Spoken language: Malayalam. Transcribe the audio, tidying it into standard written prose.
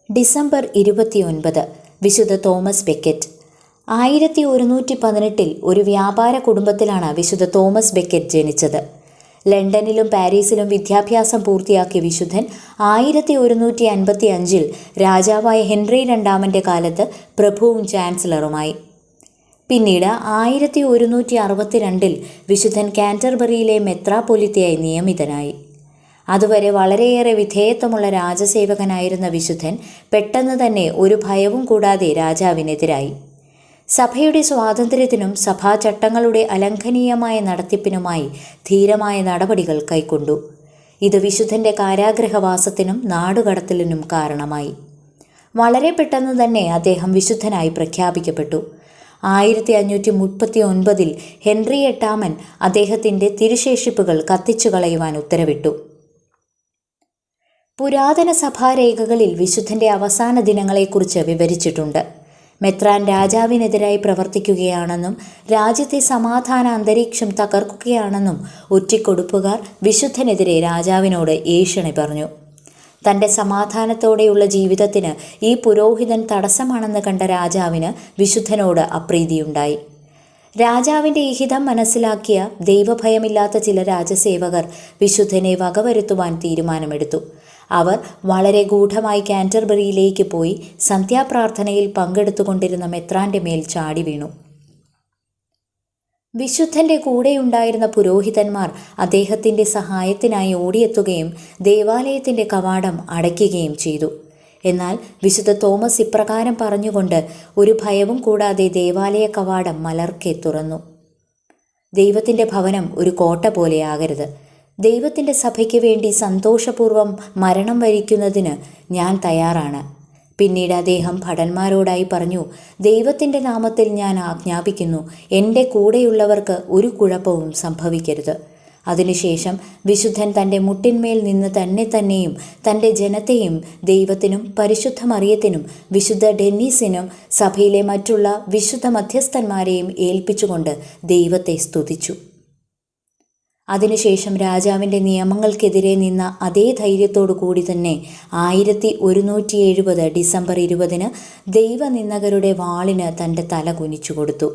ഡിസംബർ 29 വിശുദ്ധ തോമസ് ബെക്കറ്റ്. 1118 ഒരു വ്യാപാര കുടുംബത്തിലാണ് വിശുദ്ധ തോമസ് ബെക്കറ്റ് ജനിച്ചത്. ലണ്ടനിലും പാരീസിലും വിദ്യാഭ്യാസം പൂർത്തിയാക്കിയ വിശുദ്ധൻ 1155 രാജാവായ ഹെൻറി രണ്ടാമൻ്റെ കാലത്ത് പ്രഭുവും ചാൻസലറുമായി. പിന്നീട് 1162 വിശുദ്ധൻ കാൻറ്റർബറിയിലെ മെത്രാപ്പൊലിത്തയായി നിയമിതനായി. അതുവരെ വളരെയേറെ വിധേയത്വമുള്ള രാജസേവകനായിരുന്ന വിശുദ്ധൻ പെട്ടെന്ന് തന്നെ ഒരു ഭയവും കൂടാതെ രാജാവിനെതിരായി. സഭയുടെ സ്വാതന്ത്ര്യത്തിനും സഭാചട്ടങ്ങളുടെ അലംഘനീയമായ നടത്തിപ്പിനുമായി ധീരമായ നടപടികൾ കൈക്കൊണ്ടു. ഇത് വിശുദ്ധൻ്റെ കാരാഗ്രഹവാസത്തിനും നാടുകടത്തലിനും കാരണമായി. വളരെ പെട്ടെന്ന് തന്നെ അദ്ദേഹം വിശുദ്ധനായി പ്രഖ്യാപിക്കപ്പെട്ടു. 1539 ഹെൻറി എട്ടാമൻ അദ്ദേഹത്തിൻ്റെ തിരുശേഷിപ്പുകൾ കത്തിച്ചു കളയുവാൻ ഉത്തരവിട്ടു. പുരാതന സഭാരേഖകളിൽ വിശുദ്ധൻ്റെ അവസാന ദിനങ്ങളെക്കുറിച്ച് വിവരിച്ചിട്ടുണ്ട്. മെത്രാൻ രാജാവിനെതിരായി പ്രവർത്തിക്കുകയാണെന്നും രാജ്യത്തെ സമാധാന അന്തരീക്ഷം തകർക്കുകയാണെന്നും ഒറ്റിക്കൊടുപ്പുകാർ വിശുദ്ധനെതിരെ രാജാവിനോട് ഏഷണി പറഞ്ഞു. തൻ്റെ സമാധാനത്തോടെയുള്ള ജീവിതത്തിന് ഈ പുരോഹിതൻ തടസ്സമാണെന്ന് കണ്ട രാജാവിന് വിശുദ്ധനോട് അപ്രീതിയുണ്ടായി. രാജാവിൻ്റെ ഇഹിതം മനസ്സിലാക്കിയ ദൈവഭയമില്ലാത്ത ചില രാജസേവകർ വിശുദ്ധനെ വകവരുത്തുവാൻ തീരുമാനമെടുത്തു. അവർ വളരെ ഗൂഢമായി കാൻറ്റർബറിയിലേക്ക് പോയി സന്ധ്യാപ്രാർത്ഥനയിൽ പങ്കെടുത്തുകൊണ്ടിരുന്ന മെത്രാൻ്റെ മേൽ ചാടി വീണു. വിശുദ്ധൻ്റെ കൂടെയുണ്ടായിരുന്ന പുരോഹിതന്മാർ അദ്ദേഹത്തിൻ്റെ സഹായത്തിനായി ഓടിയെത്തുകയും ദേവാലയത്തിൻ്റെ കവാടം അടയ്ക്കുകയും ചെയ്തു. എന്നാൽ വിശുദ്ധ തോമസ് ഇപ്രകാരം പറഞ്ഞുകൊണ്ട് ഒരു ഭയവും കൂടാതെ ദേവാലയ കവാടം മലർക്കെ തുറന്നു. ദൈവത്തിൻ്റെ ഭവനം ഒരു കോട്ട പോലെയാകരുത്. ദൈവത്തിൻ്റെ സഭയ്ക്ക് വേണ്ടി സന്തോഷപൂർവ്വം മരണം വരിക്കുന്നതിന് ഞാൻ തയ്യാറാണ്. പിന്നീട് അദ്ദേഹം ഭടന്മാരോടായി പറഞ്ഞു, ദൈവത്തിൻ്റെ നാമത്തിൽ ഞാൻ ആജ്ഞാപിക്കുന്നു, എൻ്റെ കൂടെയുള്ളവർക്ക് ഒരു കുഴപ്പവും സംഭവിക്കരുത്. അതിനുശേഷം വിശുദ്ധൻ തൻ്റെ മുട്ടിന്മേൽ നിന്ന് തന്നെയും തൻ്റെ ജനത്തെയും ദൈവത്തിനും പരിശുദ്ധ മറിയത്തിനും വിശുദ്ധ ഡെന്നീസിനും സഭയിലെ മറ്റുള്ള വിശുദ്ധ മധ്യസ്ഥന്മാരെയും ഏൽപ്പിച്ചുകൊണ്ട് ദൈവത്തെ സ്തുതിച്ചു. അതിനുശേഷം രാജാവിൻ്റെ നിയമങ്ങൾക്കെതിരെ നിന്ന അതേ ധൈര്യത്തോടു കൂടി തന്നെ 1170 ഡിസംബർ 20 ദൈവനിന്ദകരുടെ വാളിന് തൻ്റെ തല കുനിച്ചു കൊടുത്തു.